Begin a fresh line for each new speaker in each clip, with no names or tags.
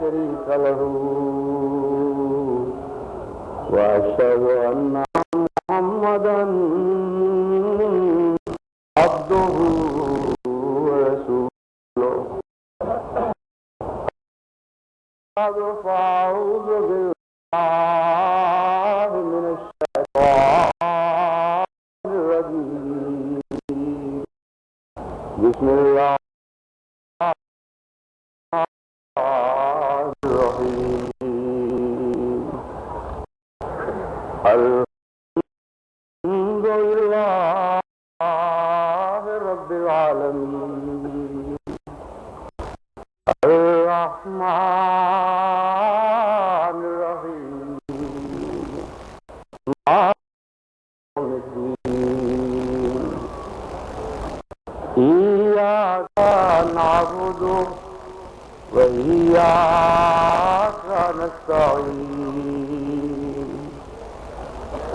شريك له وأشهد أن محمدا عبده ورسوله فأعوذ بالله من الشيطان الرجيم بسم الله الرحيم الحمد لله رب العالمين الرحمن الرحيم مالك يوم الدين إياك نعبد وإياك نستعين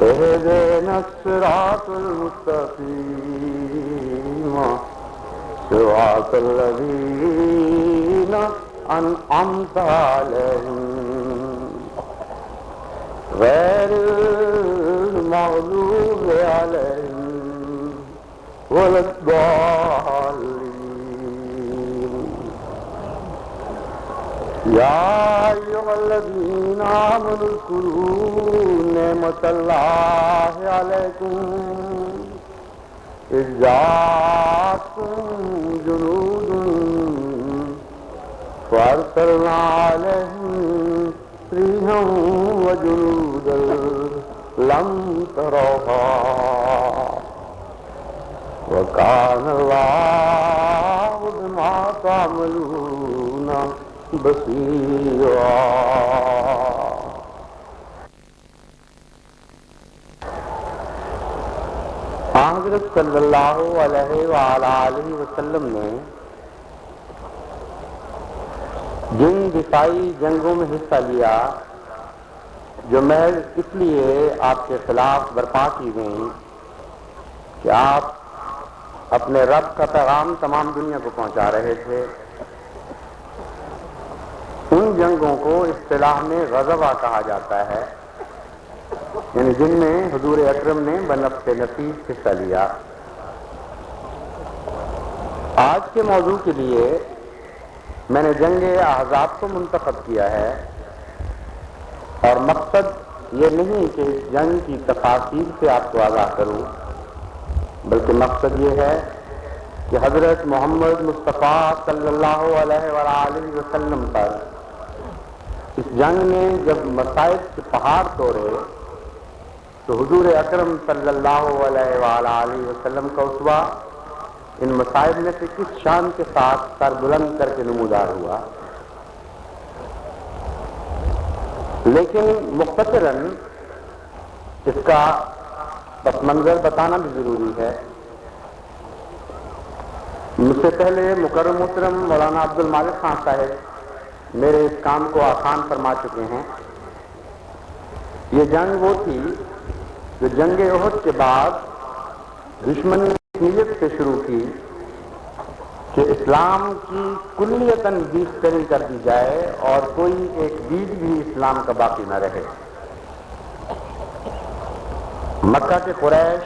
اهدنا الصراط المستقيم صراط الذين أنعمت عليهم غير المغضوب عليهم ولا الضالين يا أيها الذين آمنوا اذكروا نعمة الله عليكم إذ جاءتكم جنود فأرسلنا عليهم ريحا وجنودا لم تروها وكان الله بما تعملون بصيرا. حضرت صلی اللہ علیہ وآلہ وسلم نے جن دفاعی جنگوں میں حصہ لیا جو محض اس لیے آپ کے خلاف برپا کی گئیں کہ آپ اپنے رب کا پیغام تمام دنیا کو پہنچا رہے تھے، ان جنگوں کو اصطلاح میں غزوہ کہا جاتا ہے، یعنی جن میں حضور اکرم نے بنفس نفیس حصہ لیا. آج کے موضوع کے لیے میں نے جنگ احزاب کو منتخب کیا ہے، اور مقصد یہ نہیں کہ اس جنگ کی تفاصیل سے آپ کو آگاہ کروں، بلکہ مقصد یہ ہے کہ حضرت محمد مصطفیٰ صلی اللہ علیہ وآلہ وسلم پر اس جنگ نے جب مصائب کے پہاڑ توڑے تو حضور اکرم صلی اللہ علیہ وآلہ وسلم کا اسوہ ان مصائب میں سے کس شان کے ساتھ سر بلند کر کے نمودار ہوا. لیکن مختصراً اس کا پس منظر بتانا بھی ضروری ہے. مجھ سے پہلے مکرم محترم مولانا عبد المالک خان صاحب میرے اس کام کو آسان فرما چکے ہیں. یہ جنگ وہ تھی جو جنگ احد کے بعد دشمن نے نیت سے شروع کی کہ اسلام کی کلیتاً بیخ کر دی جائے اور کوئی ایک بیج بھی اسلام کا باقی نہ رہے. مکہ کے قریش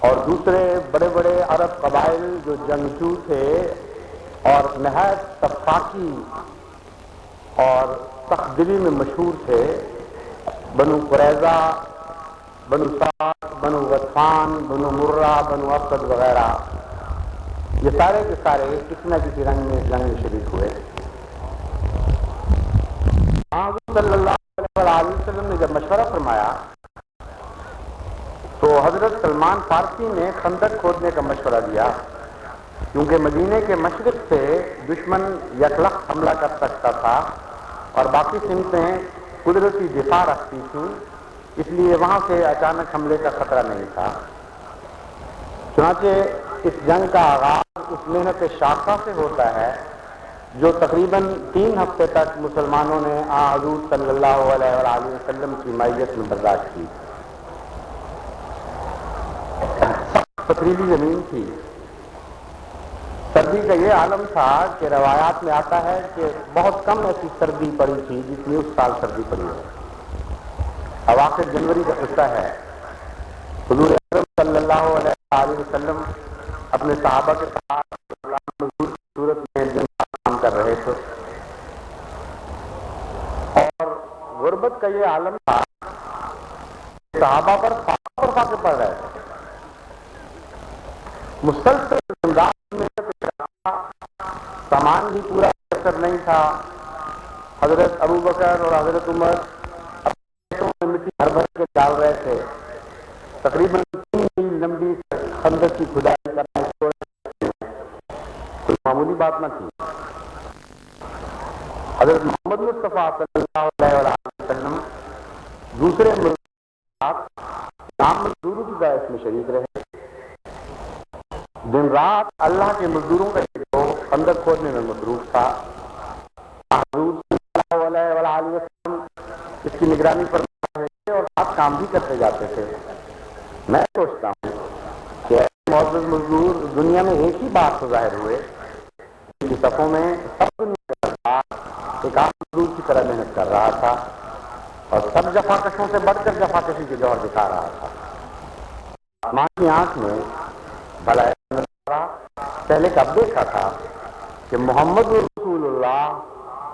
اور دوسرے بڑے بڑے عرب قبائل جو جنگجو تھے اور نہایت سفاکی اور سخت دلی میں مشہور تھے، بنو قریظہ، بنو سعد، بنو غطفان، بنو مرہ، بنو اسد وغیرہ، یہ سارے کے سارے کسی نہ کسی رنگ میں جنگ میں شریک ہوئے. حضور صلی اللہ علیہ وسلم نے جب مشورہ فرمایا تو حضرت سلمان فارسی نے خندق کھودنے کا مشورہ دیا، کیونکہ مدینے کے مشرق سے دشمن یکلخت حملہ کر سکتا تھا اور باقی سمتیں قدرتی دفاع رکھتی تھیں، اس لیے وہاں سے اچانک حملے کا خطرہ نہیں تھا. چنانچہ اس جنگ کا آغاز اس محنت شاقہ سے ہوتا ہے جو تقریباً 3 ہفتے تک مسلمانوں نے حضور صلی اللہ علیہ وآلہ وسلم کی معیت میں برداشت کی. پتھریلی زمین تھی، سردی کا یہ عالم تھا کہ روایات میں آتا ہے کہ بہت کم ایسی سردی پڑی تھی جتنی اس سال سردی پڑی ہے۔ اواخر جنوری کا قصہ ہے، حضور اکرم صلی اللہ علیہ وآلہ وسلم اپنے صحابہ کے ساتھ مزدور کی صورت میں دن رات کام کر رہے تھے، اور غربت کا یہ عالم تھا، صحابہ پر فاقے پڑ رہے تھے، مسلسل زندان میں سامان بھی پورا اثر نہیں تھا۔ حضرت ابوبکر اور حضرت عمر اپنے مٹی بھر بھر کے ڈال رہے تھے، تقریباً 3 میل لمبی خندق کی کھدائی کرنا کوئی معمولی بات نہ تھی۔ حضرت محمد مصطفیٰ صلی اللہ علیہ وسلم دوسرے عام مزدوروں کی باعث میں شریک رہے، دن رات اللہ کے مزدوروں کا جو خندق کھودنے میں مصروف تھا، حضور صلی اللہ علیہ وآلہ وسلم اس کی نگرانی پر اور ساتھ کام بھی کرتے جاتے تھے۔ میں سوچتا ہوں کہ معزز مزدور دنیا میں ایک ہی بات سے ظاہر ہوئے کہ صفوں میں سب دنیا کا ایک عام مزدور کی طرح محنت کر رہا تھا اور سب جفاکشوں سے بڑھ کر جفاکشی کے جوہر دکھا رہا تھا۔ آسمان کی آنکھ میں بھلا پہلے کب دیکھا تھا کہ محمد رسول اللہ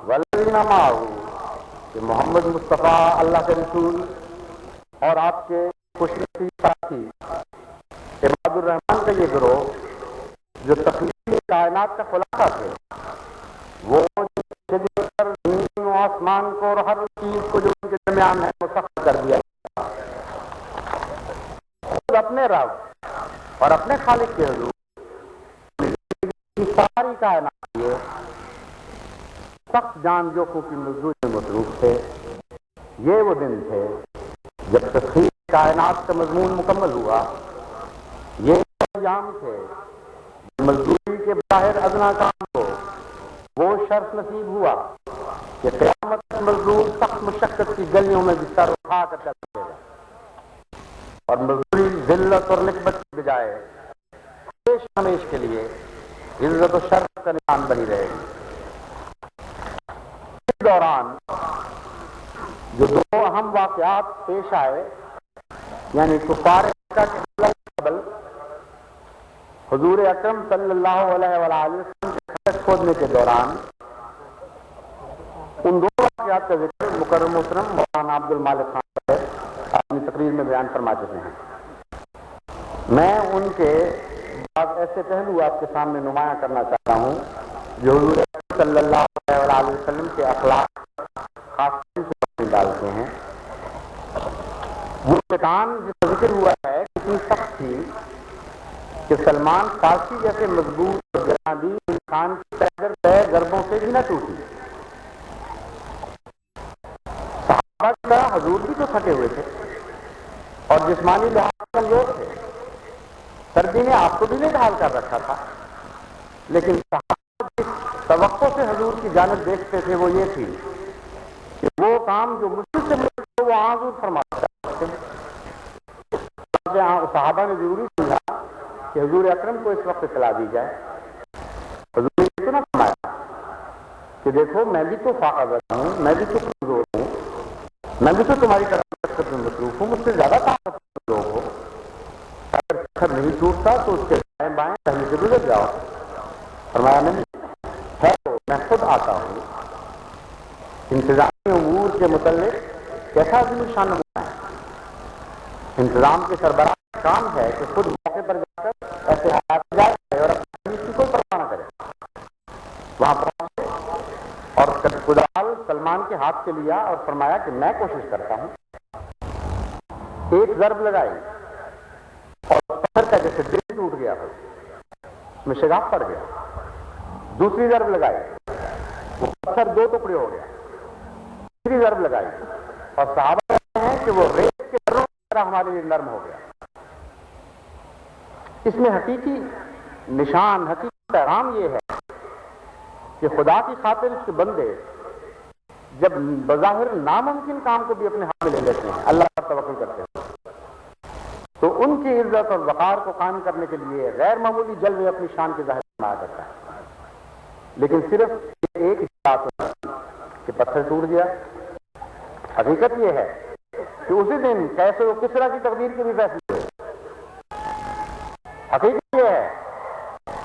والذین معہ، کہ محمد مصطفیٰ اللہ کے رسول اور آپ کے خوش نصیب ساتھی عباد الرحمان کا یہ گروہ جو تخلیق کائنات کا خلاصہ تھے، وہ زمین و آسمان کو اور ہر چیز کو جو ان کے درمیان ہے مسخر کر دیا، خود اپنے رب اور اپنے خالق کے حضور ساری کائنات یہ سخت جان جوخوں کی مزدوری میں مصروف تھے۔ یہ وہ دن تھے جب تخلیق کائنات کا مضمون مکمل ہوا، یہ ایام تھے مزدوری کے باہر ادنا کام کو وہ شرف نصیب ہوا کہ قیامت مزدور سخت مشقت کی گلیوں میں بستر اٹھا کر چل سکے گا، اور مزدوری ذلت اور نکبت کی بجائے ہمیش ہمیش کے لیے عزت و شرف کا نشان بنی رہے گی۔ اس دوران جو 2 اہم واقعات پیش آئے، یعنی کفار مکہ کے قبل حضور اکرم صلی اللہ علیہ وآلہ وسلم کے خندق کھودنے کے دوران، ان 2 واقعات کا ذکر مکرم محترم مولانا عبد المالک خان اپنی تقریر میں بیان فرما چکے ہیں۔ میں ان کے بعض ایسے پہلو آپ کے سامنے نمایاں کرنا چاہتا ہوں جو حضور صلی اللہ علیہ وآلہ وسلم کے اخلاق خاص طور سے روشنی ڈالتے ہیں۔ وہ شیطان جس کا ذکر ہوا ہے اتنی سخت تھی کہ سلمان فارسی جیسے مضبوط اور جرادی انسان کی پیدر پہ گربوں سے بھی نہ ٹوٹی۔ صحابہ کی طرح حضور بھی تو تھکے ہوئے تھے اور جسمانی لحاظ سے کمزور تھے، سردی نے آپ کو بھی نہیں ڈھال کر رکھا تھا، لیکن صحابہ جس توقع سے حضور کی جانب دیکھتے تھے وہ یہ تھی کہ وہ کام جو مشکل سے مشکل ہو وہ حضور فرماتے تھے۔ صحابہ نے ضروری سمجھا کہ حضور اکرم کو اس وقت اطلاع دی جائے۔ حضور نے تو نہ فرمایا کہ دیکھو میں بھی تو فاقہ زدہ ہوں، میں بھی تو کمزور ہوں، میں بھی تو تمہاری طرح مشقت میں مصروف ہوں، مجھ سے زیادہ طاقتور لوگ ہو، اگر پتھر نہیں ٹوٹتا تو اس کے دائیں بائیں پہلے سے گزر جاؤ۔ فرمایا نہیں ہے تو میں خود آتا ہوں۔ انتظامی امور کے متعلق کیسا عظیم شان نمونہ ہے۔ انتظام کے سربراہ کا کام ہے کہ خود موقع پر جا کر ایسے حالات جائے اور اپنی کی کوئی پرواہ نہ کرے، وہاں پہنچے اور کدال سلمان کے ہاتھ سے لیا اور فرمایا کہ میں کوشش کرتا ہوں۔ ایک ضرب لگائی اور پتھر کا جیسے دل ٹوٹ گیا ہو، اس میں شگاف پڑ گیا۔ دوسری ضرب لگائی، وہ پتھر 2 ٹکڑے ہو گیا۔ تیسری ضرب لگائی اور صحابہ کہتے ہیں کہ وہ ریت کے ذروں کی طرح ہمارے لیے نرم ہو گیا۔ اس میں حقیقی نشان، حقیقی پیغام یہ ہے کہ خدا کی خاطر اس کے بندے جب بظاہر ناممکن کام کو بھی اپنے ہاتھ میں لے لیتے ہیں، اللہ پر توکل کرتے ہیں، تو ان کی عزت اور وقار کو قائم کرنے کے لیے غیر معمولی جلوے اپنی شان کے ظاہر فرمایا کرتا ہے۔ لیکن صرف ایک بات کہ پتھر ٹوٹ گیا. حقیقت یہ ہے کہ اسی دن کیسے و کسرا کی تقدیر کے بھی فیصلے ہوئے. حقیقت یہ ہے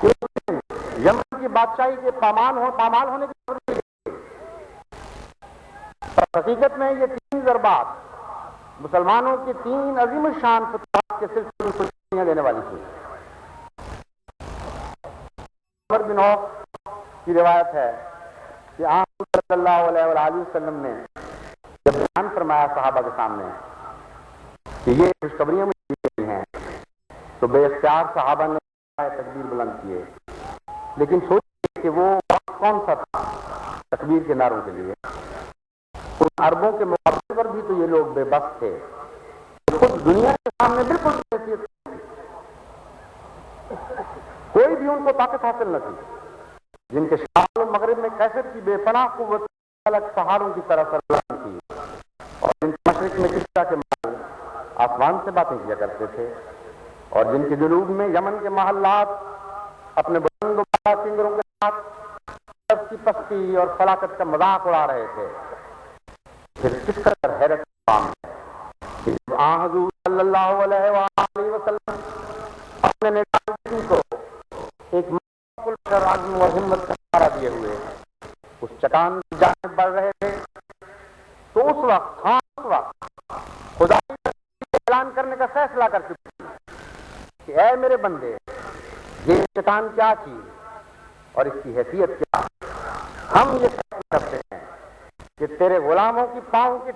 کہ اس دن یمن کی بادشاہی کے پامال ہونے کی ضرورت نہیں. حقیقت میں یہ 3 ضربات مسلمانوں کی 3 عظیم الشان فتوحات کے سلسلے میں خوشیاں دینے والی تھی. عمر بن عوف کی روایت ہے کہ آپ صلی اللہ علیہ وآلہ وسلم نے جب بیان فرمایا صحابہ کے سامنے کہ یہ خوشخبریاں مجھے دی ہیں تو بے اختیار صحابہ نے تکبیر بلند کیے. لیکن سوچیے کہ وہ وقت کون سا تھا تکبیر کے نعروں کے لیے. ان عربوں کے مقابلے پر بھی تو یہ لوگ بے بس تھے. خود دنیا کے سامنے بالکل حیثیت کوئی بھی ان کو طاقت حاصل نہ تھی. جن کے شمال و مغرب میں کیسر کی بے پناہ قوت الگ پہاڑوں کی طرح سربراہ تھی اور جن کے مشرق میں کسرا کے مال آسمان سے باتیں کیا کرتے تھے اور جن کے جنوب میں یمن کے محلات اپنے بلند و بالا سنگروں کے ساتھ کی پستی اور فلاکت کا مذاق اڑا رہے تھے. پھر کس طرح حیرت کام کہ جب حضور صلی اللہ علیہ وآلہ وسلم اپنے نگاہ کو ایک عزم و ہمت کا سہارا دیے ہوئے اس چٹان کی جانب بڑھ رہے تھے تو اس وقت خدا اعلان کرنے کا فیصلہ کر چکے کہ اے میرے بندے یہ چٹان کیا چیز اور اس کی حیثیت کیا. ہم یہ فیصلہ کرتے ہیں کہ تیرے غلاموں کی پاؤں کی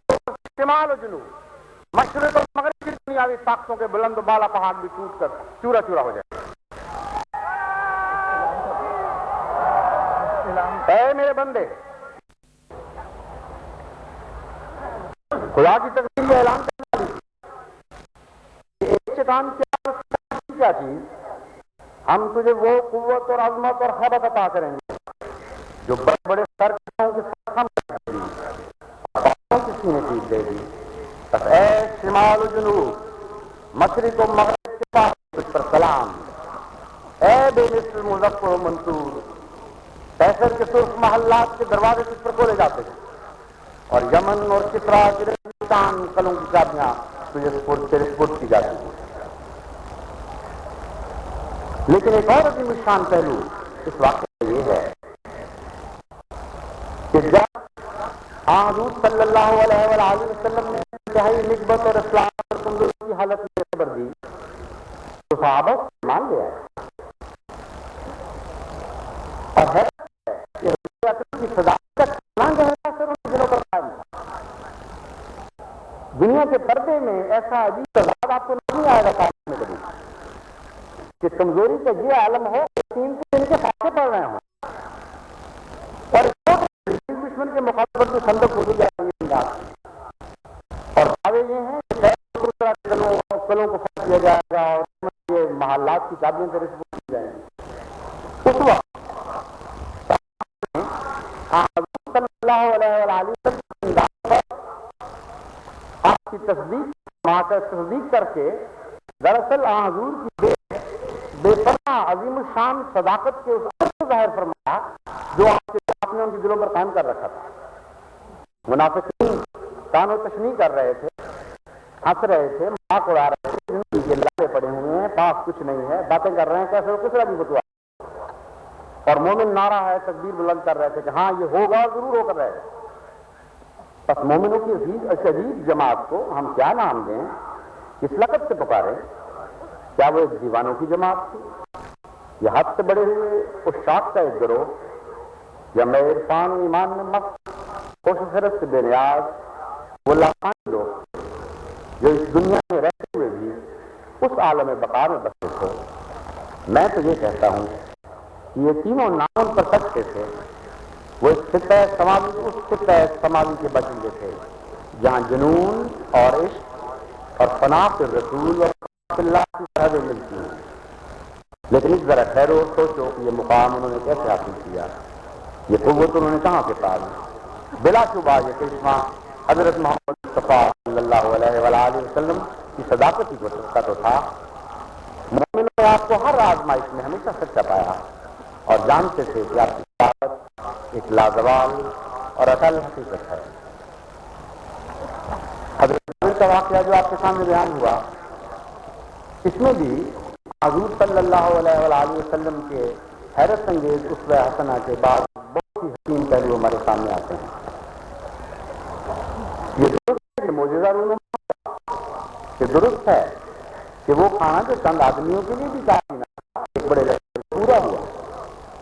شمال و جنوب مشرق اور مغرب کی دنیاوی طاقتوں کے بلند و بالا پہاڑ بھی ٹوٹ کر چورا چورا ہو جائے. اے میرے بندے خدا کی تقدیر یہ اعلان کرنے والی کہ ایک چٹان کیا چیز ہم تجھے وہ قوت اور عظمت اور خبر عطا کریں گے جو بڑے بڑے سرکوں کے ساتھ ہم کر دی اور کی سینے پیٹ دے دی. بس اے شمال و جنوب مشرق و مغرب کے پاس تجھ پر سلام. اے بے مثل مظفر و منصور کیسر کے سرخ محلات کے دروازے تجھ پر کھولے جاتے ہیں اور یمن اور کسرا کے ریگستان قلعوں کی چابیاں تجھے تیرے سپرد کی جاتی ہیں. لیکن ایک اور عظیم الشان پہلو اس واقعے میں یہ ہے کہ جب حضور صلی اللہ علیہ وآلہ وسلم نے انتہائی نسبت اور اصلاح اور کمزوری کی حالت میں خبر دی تو صحابہ مان لیا اور ہے کہ حضور اکرم کی صداقت کا اتنا گہرا اثر ان دلوں پر قائم تھا. دنیا کے پردے میں ایسا عجیب تضاد آپ کو نہیں آئے گا کام میں کبھی کہ کمزوری کا یہ عالم ہو کہ 3 دن کے فاتحے پڑھ رہے ہوں اور دشمن کے مقابلے پر جو خندق ہو جائے اور دعوے یہ ہیں کہ قلعوں کو فتح کیا جائے گا اور یہ محلات کی چابیاں تیرے سے کی جائیں گی. اس وقت صلی اللہ علیہ وآلہ وسلم آپ کی تصدیق کر کے دراصل حضور کی بے پناہ عظیم الشان صداقت کے اس اثر کو ظاہر فرمایا جو آپ نے ان کے دلوں پر قائم کر رکھا تھا. منافقین کان و تشنیع کر رہے تھے, ہنس رہے تھے, مذاق اڑا رہے تھے, یہ لالے پڑے ہوئے ہیں, پاس کچھ نہیں ہے, باتیں کر رہے ہیں کیسے کس طرح کی فتوا. اور مومن نعرہ ہے, تکبیر بلند کر رہے تھے کہ ہاں یہ ہوگا, ضرور ہو کر رہے گا. بس مومنوں کی عجیب جماعت کو ہم کیا نام دیں, کس لقب سے پکاریں؟ کیا وہ ایک دیوانوں کی جماعت تھی, یہ حد سے بڑے ہوئے اس شاخ کا ایک گروہ, یا میں عرفان و ایمان میں مست خوش خرت سے بے نیاز وہ لاکھان لوگ جو اس دنیا میں رہتے ہوئے بھی اس عالم بقا میں بسے تھے. میں تو یہ کہتا ہوں کہ یہ تینوں نام پر سچتے تھے. وہ اس خطہ سماوی کے بچے تھے جہاں جنون اور عشق اور فنا پہ رسول اور اللہ کی طرح ملتی ہیں. لیکن اس ذرا خیر و سوچو کہ یہ مقام انہوں نے کیسے حاصل کیا, یہ قوت انہوں نے کہاں سے پائی. بلا شبہ یہ کرشمہ حضرت محمد مصطفیٰ صلی اللہ علیہ وآلہ وسلم کی صداقت کی کا تو تھا. مومنوں نے آپ کو ہر آزمائش میں ہمیشہ سچا پایا اور جانتے تھے کہ آپ بات ایک لازوال اور اصل حقیقت ہے۔ حضرت عمر کا واقعہ جو آپ کے سامنے بیان ہوا، اس میں بھی حضور صلی اللہ علیہ وآلہ وسلم کے حیرت انگیز اسوہ حسنہ کے بعد بہت سی حسین پہلو ہمارے سامنے آتے ہیں۔ یہ درست ہے کہ معجزہ رونما، یہ درست ہے کہ وہ کھانا جو چند آدمیوں کے لیے بھی کافی نہ تھا، ایک بڑے لشکر پورا ہوا،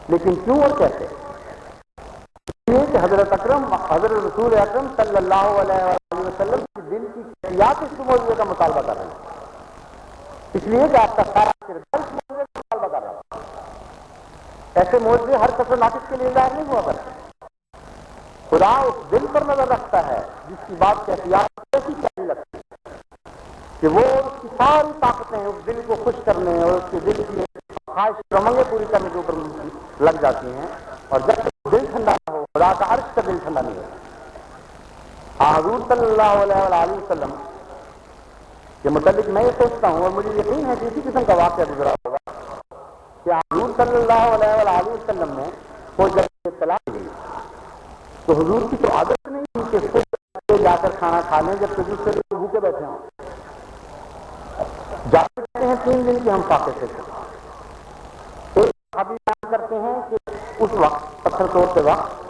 لیکن کیوں اور کیسے؟ اس لیے کہ حضرت رسول اکرم صلی اللہ علیہ وآلہ وسلم کی دل کی کیفیات اس معجزے کا مطالبہ کر رہے ہیں، اس لیے کہ آپ کا سارا کردار اس معجزے کا مطالبہ کر رہا ہے۔ ایسے معجزے ہر کس ناقص کے لیے ظاہر نہیں ہوا کرتے۔ خدا اس دل پر نظر رکھتا ہے جس کی بات کیفیات ایسی پیاری لگتی ہے کہ وہ اس کی ساری طاقتیں اس دل کو خوش کرنے اور اس کے دل کی خواہش رمنگیں پوری کرنے کے اوپر لگ جاتی ہیں، اور جب تک دل ٹھنڈا نہ ہو خدا کا عرش کا دل ٹھنڈا نہیں ہوتا۔ حضور صلی اللہ علیہ وآلہ وسلم کے متعلق میں یہ سوچتا ہوں، اور مجھے یقین ہے کہ اسی قسم کا واقعہ گزرا ہوگا کہ حضور صلی اللہ علیہ وآلہ وسلم نے وہ جب اطلاع دی تو حضور کی تو عادت نہیں تھی کہ خود جا کر کھانا کھا لیں جب کہ دوسرے لوگ بھوکے بیٹھے ہوں۔ جاتے کہتے ہیں 3 دن کے ہم فاقے سے تھے۔ ایک صحابی بیان کرتے ہیں کہ اس وقت پتھر توڑتے وقت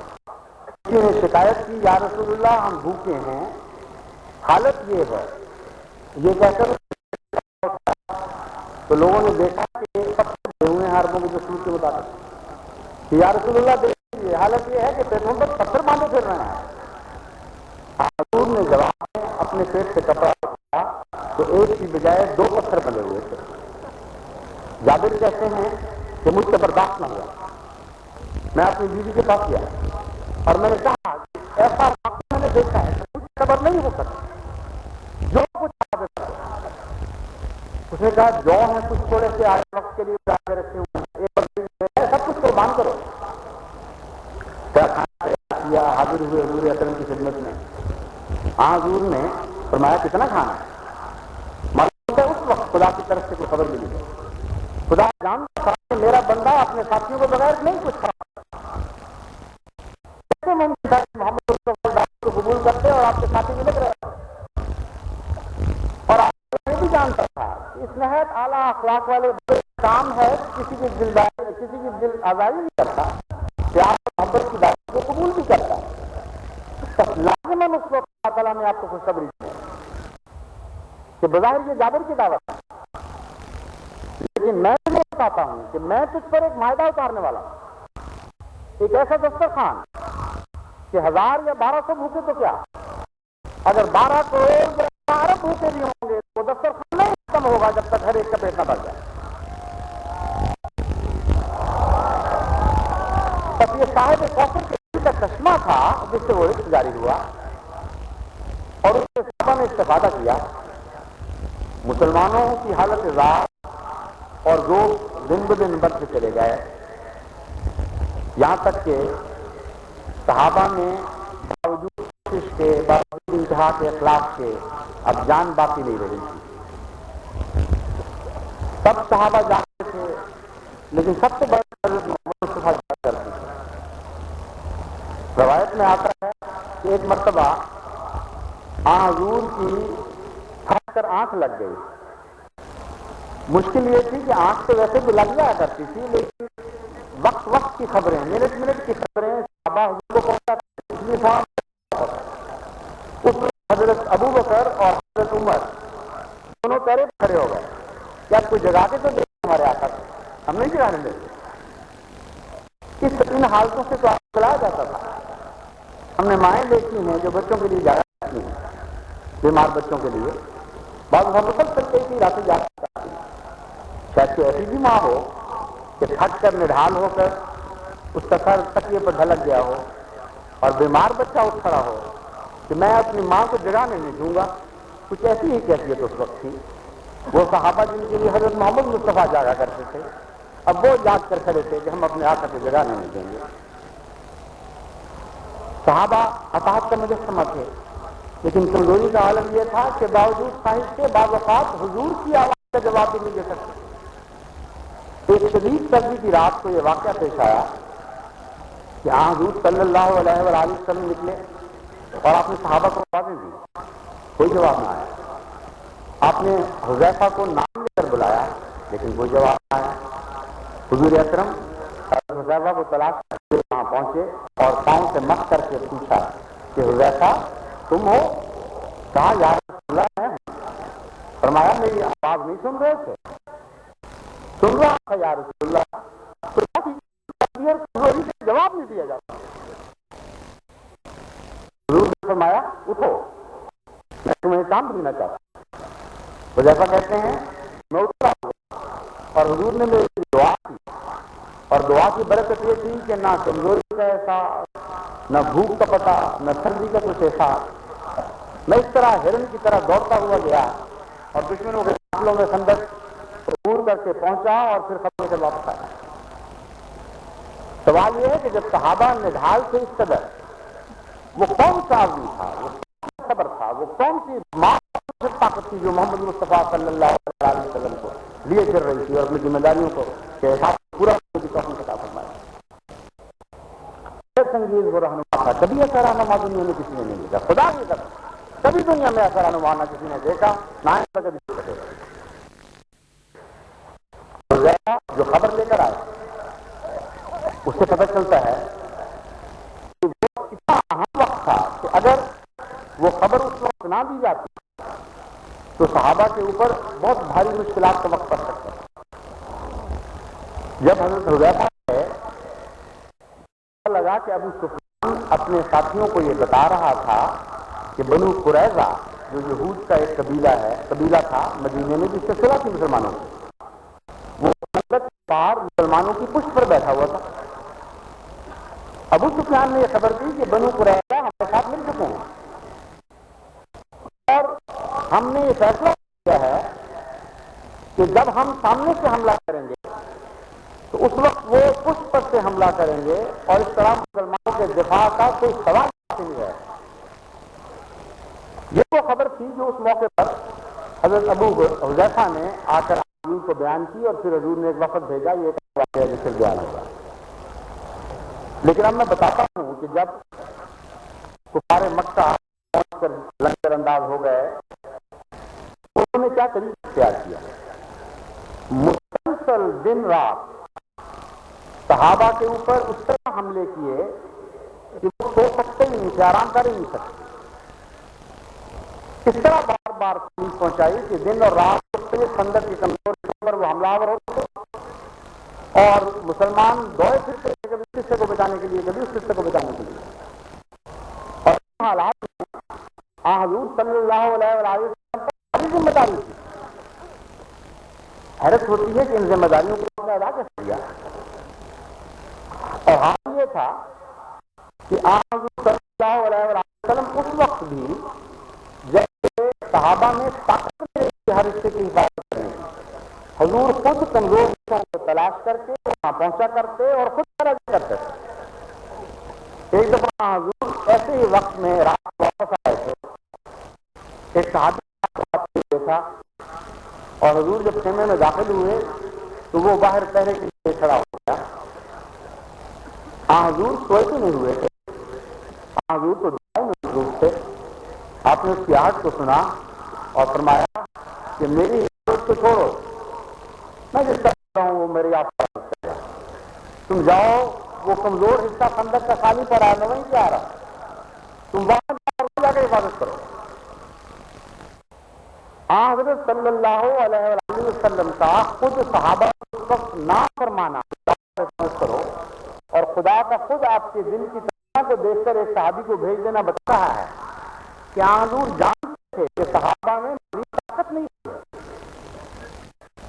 کسی نے شکایت کی، یا رسول اللہ ہم بھوکے ہیں، حالت یہ ہے، یہ کہہ کر تو لوگوں نے دیکھا کہ پتھر دے ہوئے ہیں عربوں کے دستور کے مطابق، کہ یا رسول اللہ دیکھیے حالت یہ ہے کہ پیٹوں پر پتھر باندھے پھر رہے ہیں۔ حضور نے جواب میں اپنے پیٹ سے کپڑا اٹھایا تو ایک کی بجائے 2 پتھر بندھے ہوئے تھے۔ جابر کہتے ہیں کہ مجھ سے برداشت نہ ہوا، میں اپنی بیوی کے پاس گیا اور میں نے کہا کہ ایسا واقعہ میں نے دیکھا ہے، مجھے خبر نہیں ہو سکتی جو کچھ حاضر ہے۔ اس نے کہا جو ہیں کچھ تھوڑے سے آج وقت کے لیے اٹھا کے رکھے ہوئے ہیں، سب کچھ قربان کرو۔ کیا حاضر ہوئے حضور اکرم کی خدمت میں، حضور نے فرمایا کتنا کھانا ہے؟ معلوم ہے اس وقت خدا کی طرف سے کوئی خبر ملی ہے، خدا جانتا تھا کہ میرا بندہ اپنے ساتھیوں کو بغیر نہیں کچھ کھا۔ محمد کو قبول کرتے اور آپ کے ساتھی بھی لگ رہے، اور آپ یہ بھی جانتا تھا کہ اس نہایت اعلیٰ اخلاق والے کام ہے، کسی کی دل آزاری نہیں کرتا کہ آپ محبت کی دعوت کو قبول بھی کرتا ہے۔ لازماً اس وقت اللہ تعالیٰ نے آپ کو خوشخبری دی کہ بظاہر یہ جابر کی دعوت ہے، لیکن میں تمہیں بتاتا ہوں کہ میں تجھ پر ایک معاہدہ اتارنے والا ہوں، ایک ایسا دسترخوان کہ 1000 یا 1200 بھوکے تو کیا، اگر 12 کروڑ یا 12 بھوکے بھی ہوں گے تو دسترخوان نہیں ختم ہوگا جب تک ہر ایک کا پیٹ نہ بھر جائے۔ تب یہ صاحب کوثر کے دل کا چشمہ تھا جس سے وہ رزق جاری ہوا، اور اس سے صحابہ نے استفادہ کیا۔ مسلمانوں کی حالت ذات اور جو دن بدن بڑھتے چلے گئے، یہاں تک کہ صحابہ نے باوجود کوشش کے، باوجود انتہا کے اخلاق کے اب جان باقی نہیں رہی تھی۔ سب صحابہ جانتے تھے، لیکن سب سے بڑے حضرت محمد مصطفیٰ جانا کرتے تھے۔ روایت میں آتا ہے کہ ایک مرتبہ حضور کی پھٹ کر آنکھ لگ گئی۔ مشکل یہ تھی کہ آنکھ تو ویسے بھی لگ جایا کرتی تھی، لیکن وقت وقت کی خبریں، منٹ کی خبریں صحابہ حضور کو پہنچاتے، اس لیے اس حضرت ابو بکر اور حضرت عمر دونوں پیرے کھڑے ہو گئے کہ آپ کوئی جگہ کے تو دیکھ ہمارے آقا تھے، ہم نہیں جگانے دیتے۔ ان حالتوں سے تو آپ چلایا جاتا تھا۔ ہم نے مائیں دیکھی ہیں جو بچوں کے لیے جایا کرتی ہیں، بیمار بچوں کے لیے، بعض مسلسل کئی راتیں جا سکتی ہیں۔ شاید کوئی ایسی بھی ماں ہو کہ تھک کر نڈھال ہو کر اس کا سر تکیے پر ڈھلک گیا ہو اور بیمار بچہ اٹھ کھڑا ہو کہ میں اپنی ماں کو جگانے نہیں دوں گا۔ کچھ ایسی ہی کیفیت اس وقت تھی۔ وہ صحابہ جن کے لیے حضرت محمد مصطفیٰ جاگا کرتے تھے، اب وہ جاگ کر کھڑے تھے کہ ہم اپنے آقا کو جگانے نہیں دیں گے۔ صحابہ اطاعت کا مجسمہ تھے، لیکن کمزوری کا عالم یہ تھا کہ باوجود خواہش کے بعض اوقات حضور کی آواز کا جواب بھی نہیں دے سکتے۔ ایک شدید سردی کی رات کو یہ واقعہ پیش آیا کہ حضور صلی اللہ علیہ وآلہ وسلم نکلے اور آپ نے صحابہ کو آوازیں دی، کوئی جواب نہ آیا. آپ نے حذیفہ کو نام لے کر بلایا لیکن کوئی جواب نہ آیا. حضور اکرم حذیفہ کو تلاش کر وہاں پہنچے اور پاؤں سے مس کر کے پوچھا کہ حذیفہ تم ہو؟ کہا یا رسول اللہ ہے. فرمایا میری آواز نہیں سن رہے تھے؟ سن رہا تھا یا رسول اللہ. جواب نہیں دیا جاتا. حضور نے فرمایا اٹھو میں تمہیں کام دینا چاہتا ہوں. حذیفہ کہتے ہیں میں اٹھا اور حضور نے میری دعا کی اور دعا کی برکت یہ تھی کہ نہ کمزوری کا احساس، نہ بھوک کا پتہ، نہ سردی کا کچھ احساس. میں اس طرح ہرن کی طرح دوڑتا ہوا گیا اور دشمنوں کے قافلوں میں خندق عبور کر کے پہنچا اور پھر خبروں سے واپس آیا. سوال یہ ہے کہ جب صحابہ نڈھال سے اس قدر، وہ کون سا آدمی تھا، وہ کون سا صبر تھا، وہ کون سی ماں طاقت تھی جو محمد مصطفیٰ صلی اللہ علیہ وسلم کو لیے پھر رہی تھی اور اپنی ذمہ داریوں کو کے احساس پورا کرنے کی توفیق عطا فرمائے. سنگیز وہ رہنما تھا، کبھی ایسا رہنما دنیا میں کسی نے نہیں دیکھا. خدا کی قسم کبھی دنیا میں ایسا رہنما نہ کسی نے دیکھا، نہ ایسا کبھی دیکھ سکے. جو خبر لے کر آئے اس سے پتہ چلتا ہے کہ وہ اتنا اہم وقت تھا کہ اگر وہ خبر اس وقت نہ دی جاتی تو صحابہ کے اوپر بہت بھاری مشکلات کا وقت پڑ سکتا ہے. جب حضرت حذیفہ لگا کہ ابو سفیان اپنے ساتھیوں کو یہ بتا رہا تھا کہ بنو قریظہ جو یہود کا ایک قبیلہ تھا مدینے میں جس سے صلح تھی مسلمانوں کی، وہ پار مسلمانوں کی پشت پر بیٹھا ہوا تھا. ابو سفیان نے یہ خبر دی کہ بنو قریظہ ہمارے ساتھ مل چکے ہیں اور ہم نے یہ فیصلہ کیا ہے کہ جب ہم سامنے سے حملہ کریں گے تو اس وقت وہ پشت پر سے حملہ کریں گے اور اس طرح مسلمانوں کے دفاع کا کوئی سوال نہیں ہے. یہ وہ خبر تھی جو اس موقع پر حضرت ابو حذیفہ نے آ کر حضور کو بیان کی اور پھر حضور نے ایک وفد بھیجا. یہ ایک واقعہ جس سے بیان ہوگا. لیکن اب میں بتاتا ہوں کہ جب کفار مکہ پہنچ کر لنگر انداز ہو گئے انہوں نے کیا طریقہ اختیار کیا. مسلسل دن رات صحابہ کے اوپر اس طرح حملے کیے کہ وہ سو سکتے ہی نہیں تھے، آرام کر ہی نہیں سکتے. اس طرح بار بار تکلیف پہنچائی کہ دن اور رات مختلف خندق کی کمزوری پر وہ حملہ آور ہوتے اور مسلمان دوڑے پھرتے کبھی اس حصے کو بچانے کے لیے کبھی اس حصے کو بچانے کے لیے. اور ان حالات میں حضور صلی اللہ علیہ وسلم پر بڑی ذمہ داری تھی. حیرت ہوتی ہے کہ ان ذمہ داریوں کو انہوں نے ادا کیسے کیا. اور حال یہ تھا کہ حضور صلی اللہ علیہ وسلم اس وقت بھی جب صحابہ میں طاقت نہیں ہر حصے کی حفاظت کرنے کی، حضور خود کمزور حصوں کو تلاش کر کے وہاں پہنچا کرتے اور خود خرچ کرتے تھے. ایک دفعہ حضور ایسے ہی وقت میں رات واپس آئے تھے. ایک صحابی دیکھا اور حضور جب خیمے میں داخل ہوئے تو وہ باہر پہرے کے لیے کھڑا ہو گیا. حضور سوئے تو نہیں ہوئے تھے، حضور تو دعائیں میں مصروف تھے. آپ نے اس کی آہٹ کو سنا اور فرمایا کہ میری حفاظت کو چھوڑو، میں جس طرح ہوں وہ میری آپ حفاظت کرے گا. تم جاؤ وہ کمزور حصہ خندق کا خالی پڑا ہے، میں وہیں سے آ رہا ہوں، تم وہاں جا کے حفاظت کرو. حضرت صلی اللہ علیہ وسلم کا خود صحابہ اس وقت نہ فرمانا کرو اور خدا کا خود آپ کے دل کی طرح کو دیکھ کر ایک صحابی کو بھیج دینا بتا رہا ہے کہ حضور جانتے تھے کہ صحابہ میں بڑی طاقت نہیں ہے،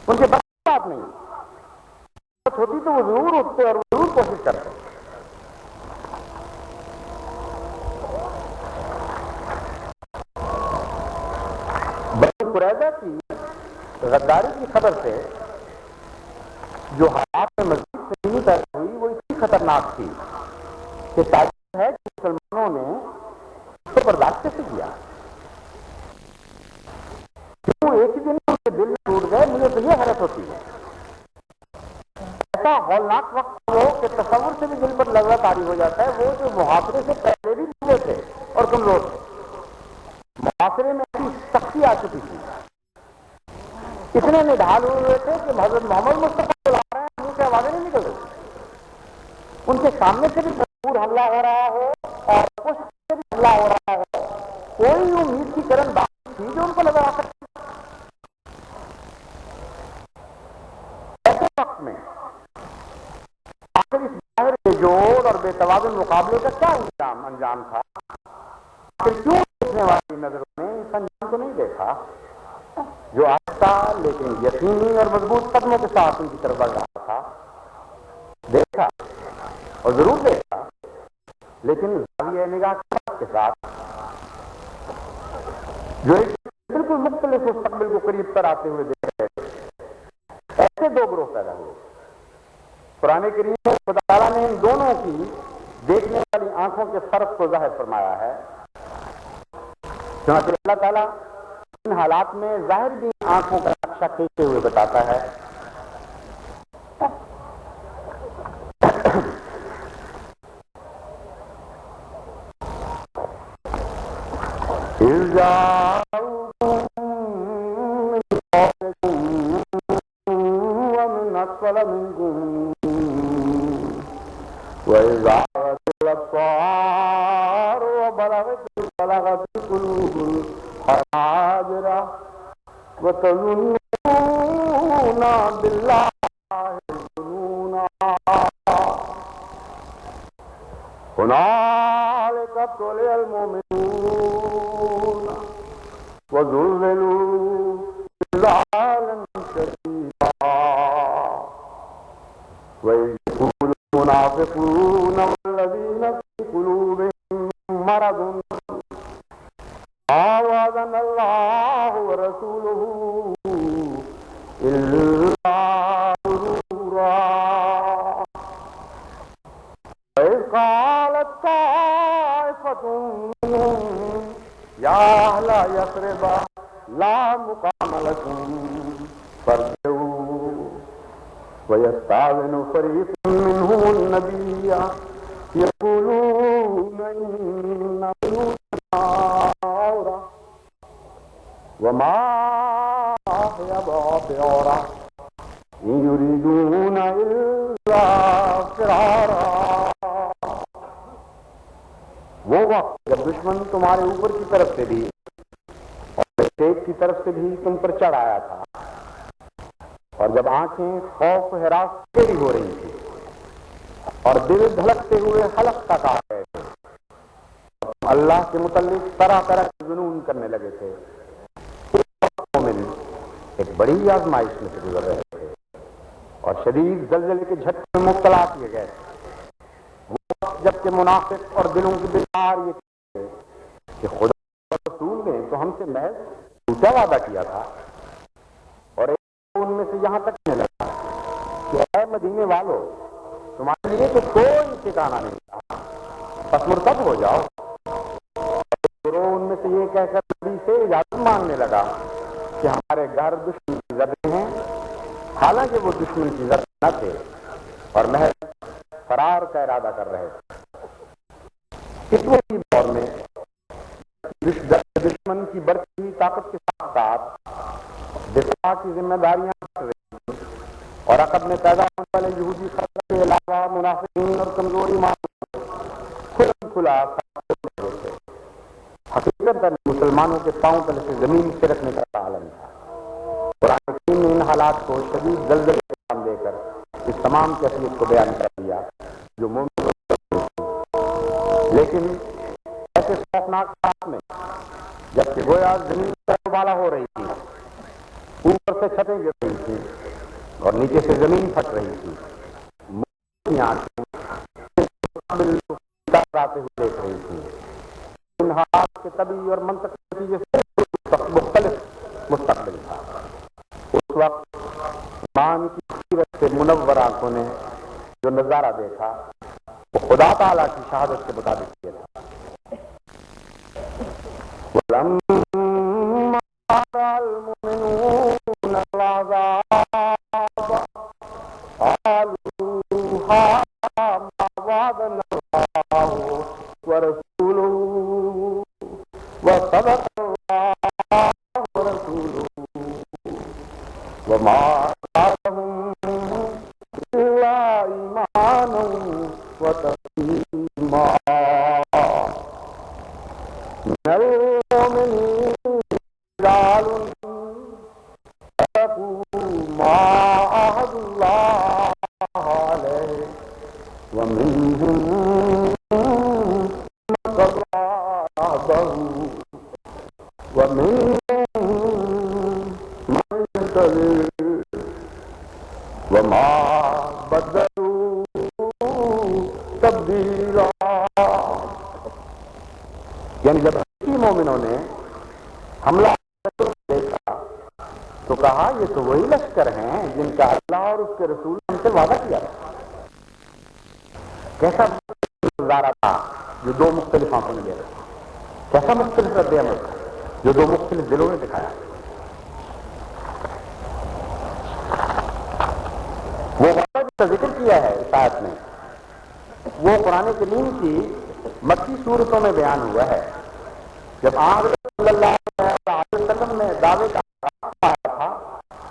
ان کے بس بات نہیں ہوتی تو وہ ضرور اٹھتے اور وہ ضرور کوشش کرتے. بنو قریظہ کی غداری کی خبر سے جو حالات میں مزید تنگی پیدا ہوئی وہ اتنی خطرناک تھی کہ تعجب ہے کہ مسلمانوں نے اس کو برداشت کیسے کیا. کیوں ایک ہی دن ان کے دل میں ٹوٹ گئے. مجھے تو یہ حیرت ہوتی ہے. ایسا ہولناک وقت ہو کہ تصور سے بھی دل پر لذت طاری ہو جاتی. کہ محاصرے سے پہلے بھی ڈھیلے تھے اور کمزور تھے. محاصرے میں ایسی سختی آ چکی تھی، اتنے نڈھال ہوئے تھے کہ حضرت محمد مصطفیٰ بلا رہے ہیں، منہ سے آوازیں نہیں نکل رہی. ان کے سامنے سے بھی بھرپور حملہ ہو رہا ہو اور پشت سے بھی حملہ ہو رہا ہو، کوئی امید کی کرن باقی تھی جو ان کو نظر آ سکتی. ایسے وقت میں آخر اس ظاہر بے جوڑ اور بے توازن مقابلے کا کیا انجام تھا؟ پھر کیوں دیکھنے والی نظروں نے اس انجام کو نہیں دیکھا جو آہستہ لیکن یقینی اور مضبوط قدموں کے ساتھ ان کی طرف بڑھ رہا تھا؟ دیکھا اور ضرور دیکھا، لیکن زاویہ نگاہ کے ساتھ جو ایک بالکل مختلف مستقبل کو قریب پر آتے ہوئے دیکھ رہے تھے. ایسے دو گروہ پیدا ہوئے. قرآن کریم میں خدا تعالیٰ نے ان دونوں کی دیکھنے والی آنکھوں کے فرق کو ظاہر فرمایا ہے. چنانچہ اللہ تعالیٰ ان حالات میں ظاہر بھی آنکھوں کا نقشہ کھینچتے ہوئے بتاتا ہے. وہ وقت جب دشمن تمہارے اوپر کی طرف سے بھی اور پیٹ کی طرف سے بھی تم پر چڑھ آیا تھا، اور جب آنکھیں خوف و ہراس تیری ہو رہی تھی اور دل دھڑکتے ہوئے حلق تک آ گئے تھے، اللہ کے متعلق طرح طرح کے جنون کرنے لگے تھے. مومن ایک بڑی آزمائش میں سے گزر رہے تھے اور شدید زلزلے کے جھٹکے میں مبتلا کیے گئے تھے. وہ وقت جب کہ منافق اور دلوں کی بیمار یہ تھے کہ خدا رسول نے تو ہم سے محض جھوٹا وعدہ کیا تھا، اور ان میں سے یہاں تک کہنے لگا کہ اے مدینے والو، تمہارے لیے تو کوئی ٹھکانہ نہیں تھا، بس مرتد ہو جاؤ. ان میں سے یہ کہہ کر نبی سے اجازت مانگنے لگا کہ ہمارے گھر دشمن کی زد ہیں، حالانکہ وہ دشمن کی زد نہ تھے اور محض فرار کا ارادہ کر رہے تھے. اس وقت دور میں دشمن کی بڑھتی ہوئی طاقت کے ساتھ ساتھ دفاع کی ذمہ داریاں بڑھ رہی ہیں، اور عقب میں پیدا ہونے والے یہودی خطرے کے علاوہ منافقین اور کمزوری کھلم کھلا حقیقت مسلمانوں کے پاؤں تلے سے زمین سے رکھنے کا عالم تھا. قرآن کریم نے ان حالات کو شدید زلزلے کے نام دے کر اس تمام کیفیت کو بیان کر دیا جو مومن. لیکن ایسے خوفناک حالات میں جب کہ گویا زمین پر بالا ہو رہی تھی، اوپر سے چھتیں گر رہی تھی اور نیچے سے زمین پھٹ رہی تھی، آتے ہوئے دیکھ رہی تھی، ان حالات کے طبی اور منطقی نتیجے سے مختلف مستقبل تھا. اس وقت ایمان کی سیرت سے منور آنکھوں نے جو نظارہ دیکھا وہ خدا تعالیٰ کی شہادت کے مطابق یہ تھا. صلابه ومنهم من ينتظر وما بدلوا تبدیلا. یعنی جب حقیقی مومنوں نے حملہ دیکھا تو کہا یہ تو وہی لشکر ہیں جن کا اللہ اور اس کے رسول نے ہم سے وعدہ کیا تھا. کیسا گزارا تھا جو دو مختلف آنکھوں نے دیکھا, کیسا مختلف رد عمل جو دو مختلف دلوں نے دکھایا. وہ وعدہ جس کا ذکر کیا ہے اس آیت میں وہ قرآن کریم کی مکی صورتوں میں بیان ہوا ہے. جب آپ صلی اللہ علیہ وسلم نے دعوے کا آیا تھا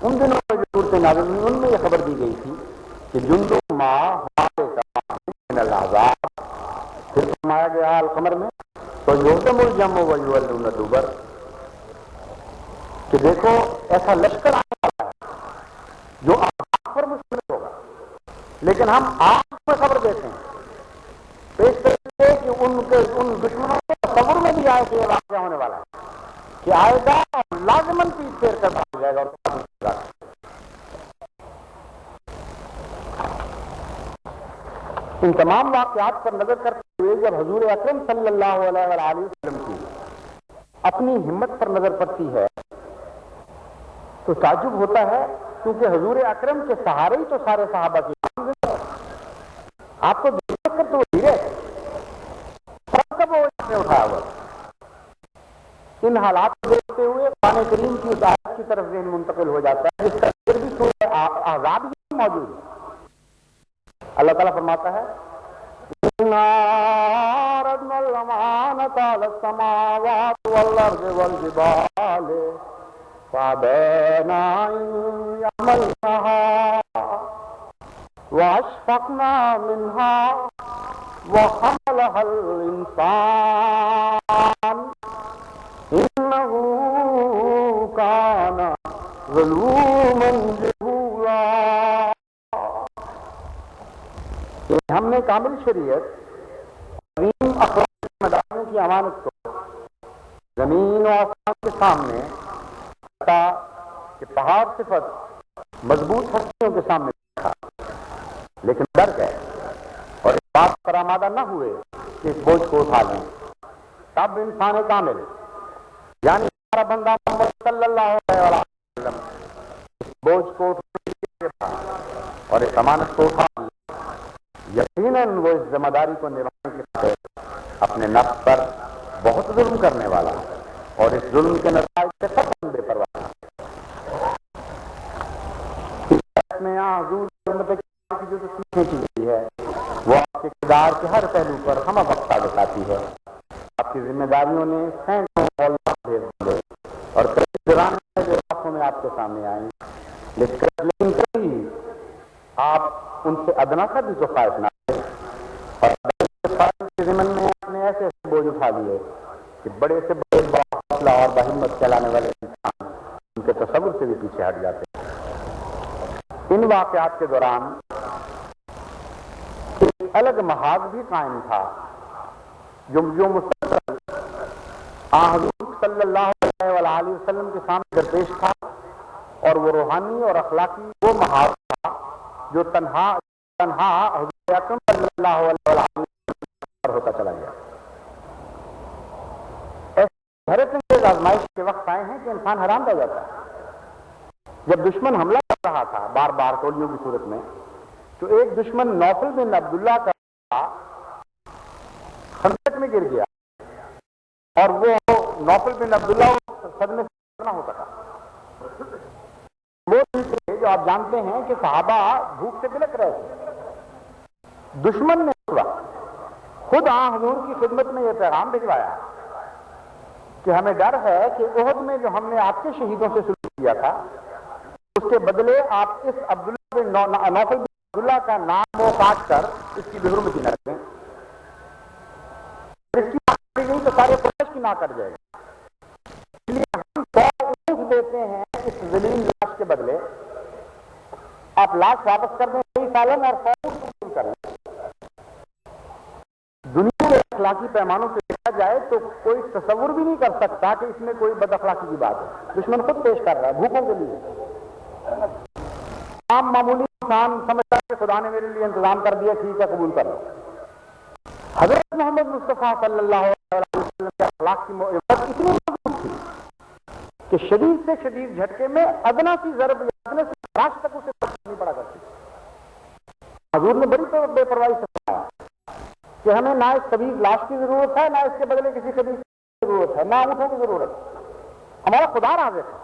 ان دنوں میں جو صورتیں نازل ہوئی ان میں یہ خبر دی گئی تھی کہ جندو ما ہمارے من العذاب. پھر فرمایا گیا القمر میں تو یہزم الجمع ویولون الدبر کہ دیکھو ایسا لشکر آنے والا ہے جو آگ پر مشتمل ہوگا, لیکن ہم آگ میں خبر دیتے ہیں پیش کرتے کہ ان دشمنوں کے تصور میں بھی آئے کہ یہ واقعہ ہونے والا ہے کہ آئے گا اور لازماً پیچھ پھیر کر بھاگ جائے گا اور ان تمام واقعات پر نظر کرتے ہوئے جب حضور اکرم صلی اللہ علیہ وآلہ وسلم کی اپنی ہمت پر نظر پڑتی ہے تو تعجب ہوتا ہے, کیونکہ حضور اکرم کے سہارے ہی تو سارے صحابہ کی آپ کو دیکھ کر تو وہ دھیرے اٹھایا ہوا. ان حالات کو دیکھتے ہوئے قرآن کریم کی اس آیت کی طرف ذہن منتقل ہو جاتا ہے جس کا ذکر بھی سورہ احزاب میں موجود ہے. اللہ تعالیٰ فرماتا ہے إِنَّا عَرَضْنَا الْأَمَانَةَ عَلَى السَّمَاوَاتِ وَالْأَرْضِ وَالْجِبَالِ فَأَبَيْنَ أَن يَحْمِلْنَهَا وَأَشْفَقْنَ مِنْهَا وَحَمَلَهَا الْإِنسَانُ إِنَّهُ كَانَ ظَلُومًا جَهُولًا. ہم نے کامل شریعت عظیم اخلاقی ذمہ داریوں کی امانت کو زمین و آسمان کے سامنے کہ پہاڑ صفت مضبوط ہستیوں کے سامنے رکھا, لیکن ڈر گئے اور اس بات پر آمادہ نہ ہوئے کہ اس بوجھ کو اٹھا لیں. تب انسان کامل یعنی ہمارا بندہ محمد صلی اللہ علیہ وسلم اس بوجھ کو اٹھا اور اس امانت کو اٹھا لیں. یقیناً وہ اس ذمہ داری کو نبھانے کے لیے اپنے نفس پر بہت ظلم کرنے والا اور اس ظلم کے نتائج سے سب بے پرواہ. میں حضور کی جو سیکھنے کی گئی ہے وہ آپ کے کردار کے ہر پہلو پر ہمہ وقت دکھاتی ہے. آپ کی ذمہ داریوں نے سینکڑوں اور کئی دورانوں جو آنکھوں میں آپ کے سامنے آئیں, لیکن کئی آپ ان سے ادنا کا بھی جو خواہش نہ کریں اور کے ضمن میں آپ نے ایسے بوجھ اٹھا لیے کہ بڑے سے بڑے باحوصلہ اور باہمت چلانے والے انسان ان کے تصور سے بھی پیچھے ہٹ جاتے ہیں. ان واقعات کے دوران ایک الگ محاذ بھی قائم تھا جو مسلسل حضور صلی اللہ علیہ وسلم کے سامنے درپیش تھا, اور وہ روحانی اور اخلاقی وہ محاذ تھا جو تنہا حضور اکرم صلی اللہ علیہ وسلم پر ہوتا چلا گیا. ایسے حیرت انگیز آزمائش کے وقت آئے ہیں کہ انسان حیران رہ جاتا ہے. جب دشمن حملہ کر رہا تھا بار بار ٹولیوں کی صورت میں, تو ایک دشمن نوفل بن عبداللہ کا خندق میں گر گیا اور وہ نوفل بن عبداللہ صدمے سے نہ ہو سکا. وہ جو آپ جانتے ہیں کہ صحابہ بھوک سے بلک رہے تھے. دشمن نے اس وقت خود حضور کی خدمت میں یہ پیغام بھجوایا کہ ہمیں ڈر ہے کہ احد میں جو ہم نے آپ کے شہیدوں سے سلوک کیا تھا اس کے بدلے آپ اس نوفل بن عبداللہ کا نام وہ کاٹ کر اس کی بحرمتی نہ رکھیں. اس کی نہیں تو سارے قریش کی نہ کٹ جائے گا. اس لیے ہم دیتے ہیں اس ذلیل لاش کے بدلے آپ لاش واپس کر دیں صحیح سالم اور فوراً قبول کر لیں. دنیا میں اخلاقی پیمانوں سے دیکھا جائے تو کوئی تصور بھی نہیں کر سکتا کہ اس میں کوئی بد اخلاقی کی بات ہے. دشمن خود پیش کر رہا ہے بھوکوں کے لیے. عام معمولی انسان سمجھتا ہے کہ خدا نے میرے لیے انتظام کر دیا, ٹھیک ہے قبول کر لو. حضرت محمد مصطفیٰ صلی اللہ علیہ وسلم کے اخلاق کی عبرت اتنی مضبوط تھی کہ شدید سے شدید جھٹکے میں ادنا سی ضرب یا ادنا سی خراش تک اسے نہیں پڑا کرتی. حضور نے بڑی بے پرواہی سے فرمایا کہ ہمیں نہ اس خبیث لاش کی ضرورت ہے, نہ اس کے بدلے کسی خبیث کی ضرورت ہے, نہ اونٹوں کی ضرورت ہے. ہمارا خدا رازق ہے,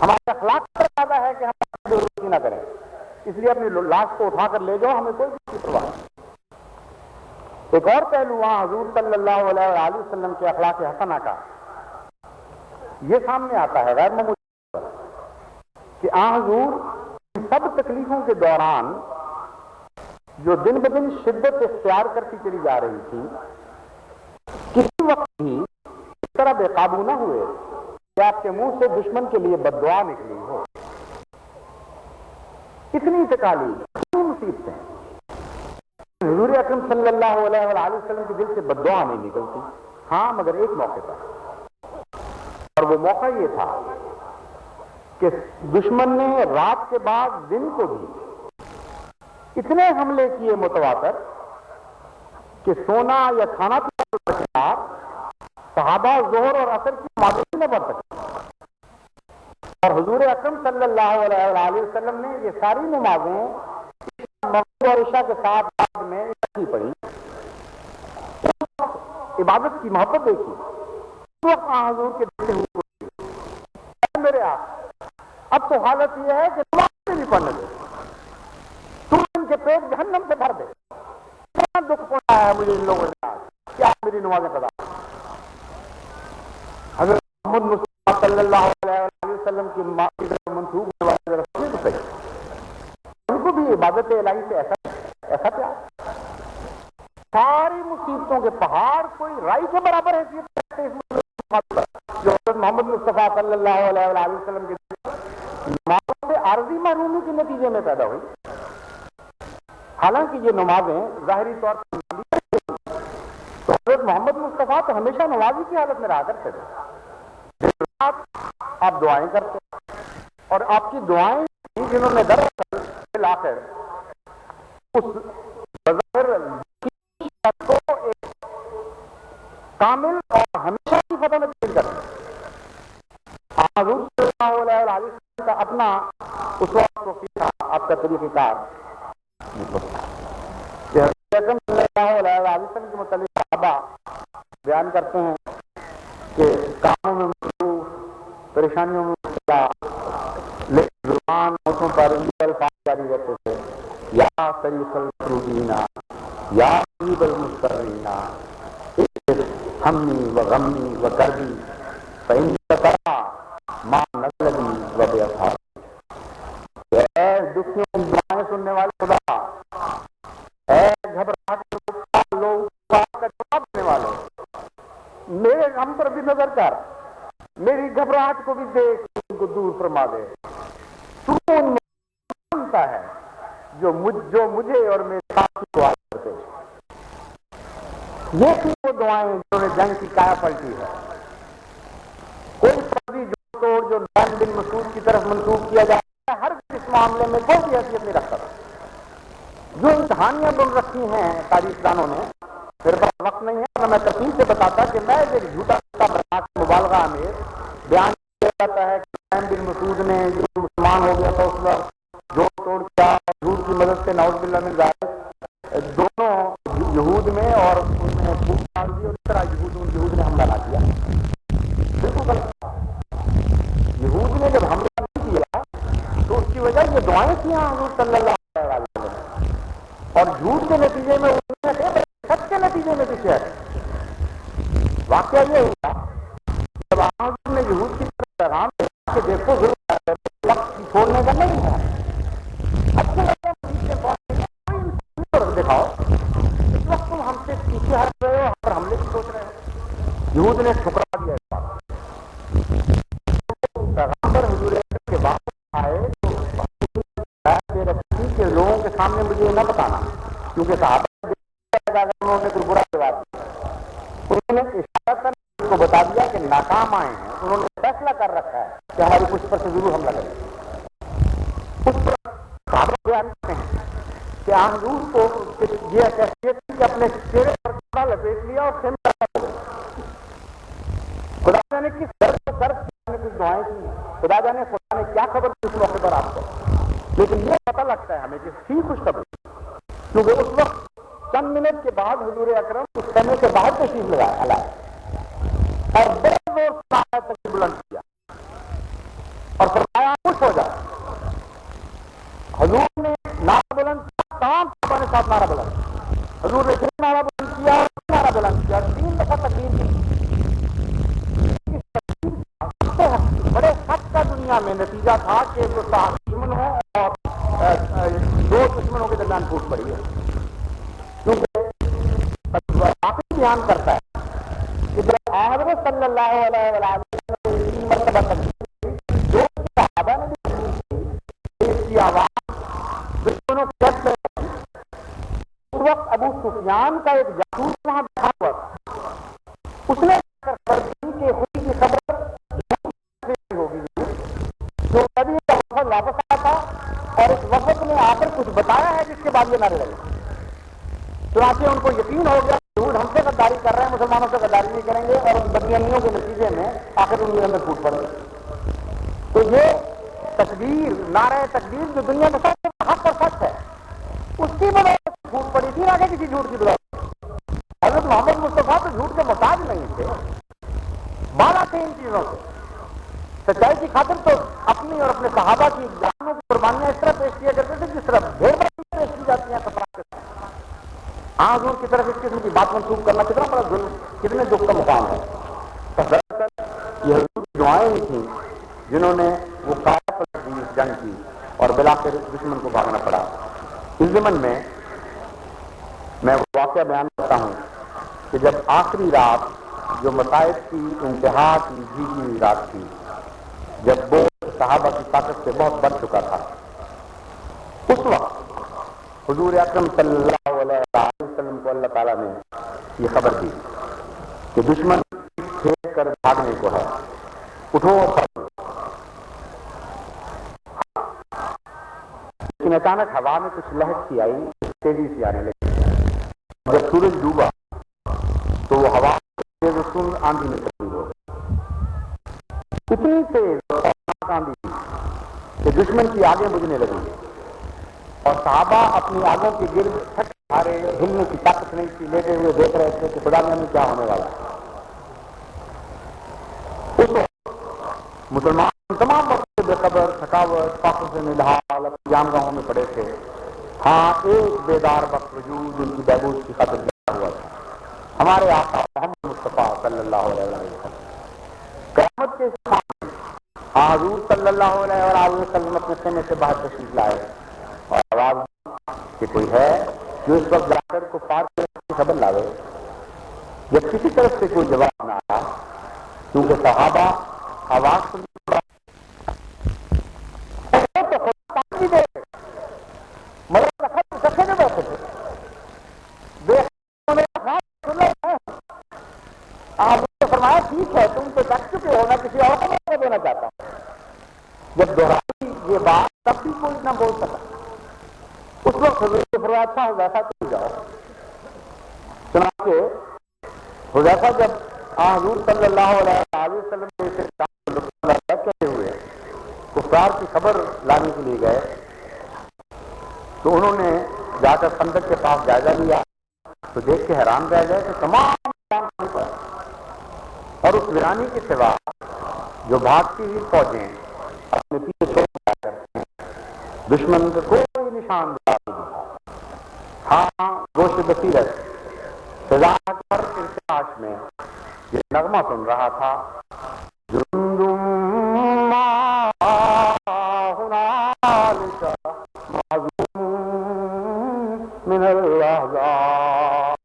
ہمارے اخلاق پر زیادہ ہے کہ ہم ضرورت نہ کریں. اس لیے اپنی لاش کو اٹھا کر لے جاؤ, ہمیں کوئی کسی پرواہ نہیں. ایک اور پہلو وہاں حضور صلی اللہ علیہ وسلم کے اخلاق حسنہ کا یہ سامنے آتا ہے غیر معمولی کہ حضور سب تکلیفوں کے دوران جو دن بدن شدت اختیار کرتی چلی جا رہی تھی, کسی وقت بھی اس طرح بے قابو نہ ہوئے کہ آپ کے منہ سے دشمن کے لیے بد دعا نکلی ہو. اتنی تکالیف, اتنی مصیبتیں, حضور اکرم صلی اللہ علیہ وسلم کے دل سے بد دعا نہیں نکلتی. ہاں مگر ایک موقع پر, اور وہ موقع یہ تھا کہ دشمن نے رات کے بعد دن کو بھی اتنے حملے کیے متواتر کہ سونا یا کھانا پینا صحابہ ظہر اور عصر کی نمازیں نہ پڑھ سکے. اور حضور اکرم صلی اللہ علیہ وسلم نے یہ ساری نمازیں مغرب اور عشاء کے ساتھ بعد میں اکٹھی پڑھی. عبادت کی محبت دیکھی اس وقت حضور کے دل سے ہوئی میرے آپ اب تو حالت یہ ہے کہ نماز نہیں پڑھنے دے, تم ان کے پیٹ جہنم سے بھر دے. کتنا دکھ پہنچا ہے مجھے ان لوگوں نے, کیا میری نمازیں قضا. حضرت محمد مصطفیٰ صلی اللہ علیہ وسلم کی منسوخ ان کو بھی عبادت الہی سے ایسا پیار, ساری مصیبتوں کے پہاڑ کوئی رائی کے برابر حیثیت رکھتے جو حضرت محمد مصطفیٰ صلی اللہ علیہ وسلم کے نمازوں سے عارضی محرومی کے نتیجے میں پیدا ہوئی. حالانکہ یہ نمازیں ظاہری طور پر تو حضرت محمد مصطفیٰ تو ہمیشہ نمازی کی حالت میں رہا کرتے تھے. آپ دعائیں کرتے اور آپ کی دعائیں جنہوں نے دراصل آخر اس بظاہر کو ایک کامل اور ہمیشہ کی فتح میں تبدیل کر دیا. حضور صلی اللہ علیہ وسلم کا اپنا اس وقت کو تھا آپ کا طریقہ کار کہ حضرت صلی اللہ علیہ وسلم کے متعلق صحابہ بیان کرتے ہیں کہ کاموں میں مصروف, پریشانیوں میں مبتلا, لیکن زبان ہوٹوں پر یہ الفاظ جاری رہتے تھے, یا طریق المسرورین یا طریق المسترین ہمی و غمی و کردی فإن تقرا ما نزلبی و بیاصحابی. اے دکھیوں کی دعائیں سننے والے خدا, اے گھبراہٹ لوگ کا جواب دینے والے, میرے غم پر بھی نظر کر, میری گھبراہٹ کو بھی دیکھ, ان کو دور فرما دے. تو ان جانتا ہے جو مجھے اور میرے ساتھی کو آ کرتے. یہ تھی وہ دعائیں جنہوں نے جنگ کی کایا پلٹی ہے. کوئی فرضی جو توڑ جو نعیم بن مسعود کی طرف منسوخ کیا جاتا ہے ہر اس معاملے میں کوئی بھی حیثیت نہیں رکھتا. جو امتحانیاں بن رکھی ہیں تاریخ دانوں نے, میرے پاس وقت نہیں ہے, میں تفصیل سے بتاتا کہ میں ایک جھوٹا بنا کے مبالغہ میں بیان کیا جاتا ہے کہ نعیم بن مسعود نے جو مسلمان ہو گیا تھا اس وقت جو توڑ کیا حضور کی مدد سے نعوذ باللہ من ذالک دونوں یہود میں اور ان میں پھوٹ ڈال دی, اور اس طرح یہود نے حملہ نہ کیا. بالکل غلط. یہود نے جب حملہ نہیں کیا تو اس کی وجہ یہ دعائیں تھیں حضور صلی اللہ علیہ وسلم, اور جھوٹ کے نتیجے میں سچ کے نتیجے میں پیچھے ہے. واقعہ یہ ہوا جب حضور نے یہود کی طرف پیغام دیا کہ دیکھو وقت چھوڑنے کا نہیں ہے, دکھاؤ اس وقت تم ہم سے پیچھے ہٹ رہے ہو, ہم پر حملے کی سوچ رہے ہو. یہود نے ٹھکرا دیا اس بات. پیغمبر حضور کے بعد آئے تو رکھی کہ لوگوں کے سامنے مجھے نہ بتانا, کیونکہ صحابہ انہوں نے کوئی برا جواب دیا. انہوں نے اشارتاً کو بتا دیا کہ ناکام آئے ہیں، انہوں نے فیصلہ کر رکھا ہے کہ ہماری پشت پر سے ضرور حملہ کریں گے۔ اس پر صحابہ بیان کرتے ہیں کہ حضور کو یہ کیفیت تھی کہ اپنے چہرے پر کپڑا لپیٹ لیا اور خیمہ ہو گیا۔ خدا جانے کس درد کو درد نے کچھ دعائیں کی، خدا جانے خدا نے کیا خبر دی اس موقع پر آپ کو، لیکن یہ پتہ لگتا ہے ہمیں کہ تھی خوشخبری، کیونکہ اس وقت چند منٹ کے بعد حضور اکرم اس خیمے سے باہر تشریف لائے اور بڑے زور سے تک بلند کیا اور فرمایا خوش ہو جاؤ۔ حضور نے نعرہ بلند کیا، تمام صحابہ نے ساتھ نعرہ بلند کیا۔ حضور نے پھر نعرہ بلند کیا اور نعرہ بلند کیا، 3 دفعہ تکبیر کی۔ بڑے سخت کا دنیا میں نتیجہ تھا کہ جو دشمن ہو اور 2 دشمنوں کے درمیان پھوٹ پڑی ہے، کیونکہ واقعی بیان کرتا ہے کہ جب حضرت صلی اللہ علیہ وسلم 3 مرتبہ تکبیر کی، 2 صحابہ نے بھی اس کی آواز دشمنوں کے جب سے اس وقت ابو سفیان کا ایک جاسوس وہاں بیٹھا ہوا تھا، اس نے کہ خوشی کی خبر ہوگی جو کبھی وفد واپس آیا تھا اور اس وفد نے آ کر کچھ بتایا ہے جس کے بعد یہ نعرے لگے، چنانچہ ان کو یقین ہو گیا یہود ہم سے غداری کر رہے ہیں، مسلمانوں سے غداری نہیں کریں گے، اور ان بدیانیوں کے نتیجے میں آخر ان کے اندر پھوٹ پڑ گئی۔ تو یہ تکبیر، نعرہ تکبیر جو دنیا میں سب سے حق اور سچ ہے، اس کی بدولت پھوٹ پڑی تھی، آگے کسی جھوٹ کی بدولت۔ حضرت محمد مصطفیٰ تو جھوٹ کے محتاج نہیں تھے، بالا تھے ان چیزوں سے۔ سچائی کی خاطر تو اپنی اور اپنے صحابہ کی جانوں کی قربانیاں اس طرح پیش کیا کرتے تھے جس طرح بھیڑ پیش کی جاتی ہیں کفرات کے ساتھ۔ حضور کی طرف اس قسم کی بات منسوخ کرنا کتنا بڑا ظلم، کتنے دکھ کا مقام ہے۔ دراصل یہ حضور کی دعائیں ہی تھیں جنہوں نے وہ کایا پلٹ دی اس جنگ کی اور بلاخر دشمن کو بھاگنا پڑا۔ اس ضمن میں واقعہ بیان کرتا ہوں کہ جب آخری رات جو مصائب کی انتہا کی بھیگی ہوئی رات تھی، جب بوجھ صحابہ کی طاقت سے بہت بڑھ چکا تھا، اس وقت حضور اکرم صلی اللہ علیہ وسلم کو اللہ تعالیٰ نے یہ خبر دی کہ دشمن پھیر کر بھاگنے کو ہے، اٹھو اور پڑھو۔ لیکن اچانک ہوا میں کچھ لہر سی آئی، تیزی سے آنے لگی۔ جب سورج ڈوبا تو وہ ہوا تیز آندھی میں تبدیل ہو گئی، اتنی تیز آندھی تھی کہ دشمن کی آگیں بجھنے لگی اور صحابہ اپنی آگوں کے گرد تھک ہارے، ہلنے کی طاقت نہیں تھی، لیٹے ہوئے دیکھ رہے تھے کہ خدا میں کیا ہونے والا ہے۔ اس وقت مسلمان تمام وقت بے خبر، تھکاوٹ، فاقوں سے نڈھال اپنی جامگاہوں میں پڑے تھے۔ ہاں، ایک بیدار وقت وجود ان کی بہبود کی خاطر جمع ہوا تھا، ہمارے آقا محمد مصطفیٰ صلی اللہ علیہ وسلم۔ قیامت کے سامنے حضور صلی اللہ علیہ وسلم اپنے خیمے سے باہر تشریف لائے اور آواز کہ کوئی ہے جو اس وقت جا کر کو پار کی خبر لاوے۔ جب کسی طرف سے کوئی جواب نہ آیا، کیونکہ صحابہ آواز سن فرمایا ٹھیک ہے تم تو تک چکے ہو، میں کسی اور کو موقع دینا چاہتا ہوں۔ جب دہرائی یہ بات تب بھی کوئی نہ بول سکا۔ اس وقت حضور نے فرمایا اچھا حذیفہ تم جاؤ۔ چنانچہ حذیفہ جب حضور صلی اللہ علیہ وسلم کے کہتے ہوئے کفار کی خبر لانے کے لیے گئے تو انہوں نے جا کر خندق کے پاس جائزہ لیا تو دیکھ کے حیران رہ گئے کہ تمام اور اس ویرانی کے سوا جو بھاگتی ہوئی فوجیں اپنے پیچھے چھوڑ دیا کرتے ہیں، دشمن کا کوئی نشان نہیں دکھا۔ ہاں، گوش بصیرت سزا پر ارتعاش میں یہ نغمہ سن رہا تھا، جندم ما هنالک معذور من الاحزاب۔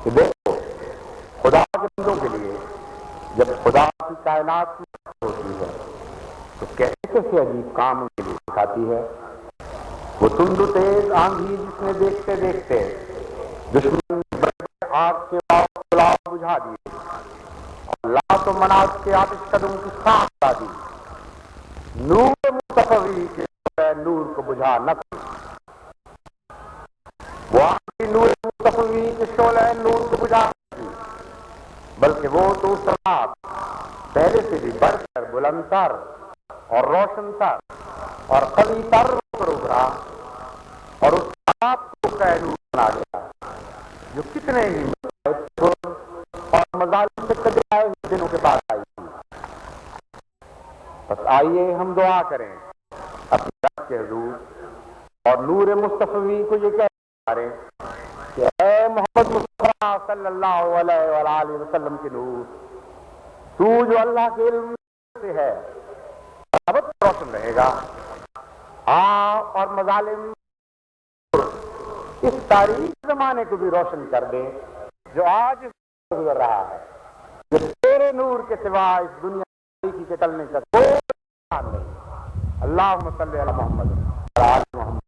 کہ دیکھو خدا کے بندوں کے لیے جب خدا کی کائنات میں ہوتی ہے تو کیسے سے عجیب کام ان کے لیے دکھاتی ہے۔ وہ تند و تیز آندھی جس نے دیکھتے دیکھتے دشمن بڑے آگ کے جلاؤ بجھا دیے، اور لات و منات کے آتش قدم کی خاک اڑا دی، نور مصطفی کے نور کو بجھا نہ سکی۔ وہ آخری نور مصطفی کے شعلہ نور کو بجھا نہ سکی، بلکہ وہ تو اس رات پہلے سے بھی بڑھ کر بلند تر اور روشن تر اور قوی تر ابھرا، اور اس رات کو نور بنا دیا جو کتنے ہی اور مظالم سے کٹے آئے ہوئے دنوں کے بعد آئی تھی۔ بس آئیے ہم دعا کریں اپنے رب کے حضور اور نور مصطفی کو یہ کہہ رہے کہ اے محمد مصطفیٰ صلی اللہ علیہ وآلہ وسلم کے نور، تو جو اللہ کے علم سے ہے اب روشن رہے گا، اور مظالم اس تاریخ زمانے کو بھی روشن کر دے جو آج گزر رہا ہے، کہ تیرے نور کے سوا اس دنیا کی چلنے کا کوئی نہیں۔ اللہم صلی علی محمد وعلی آل محمد۔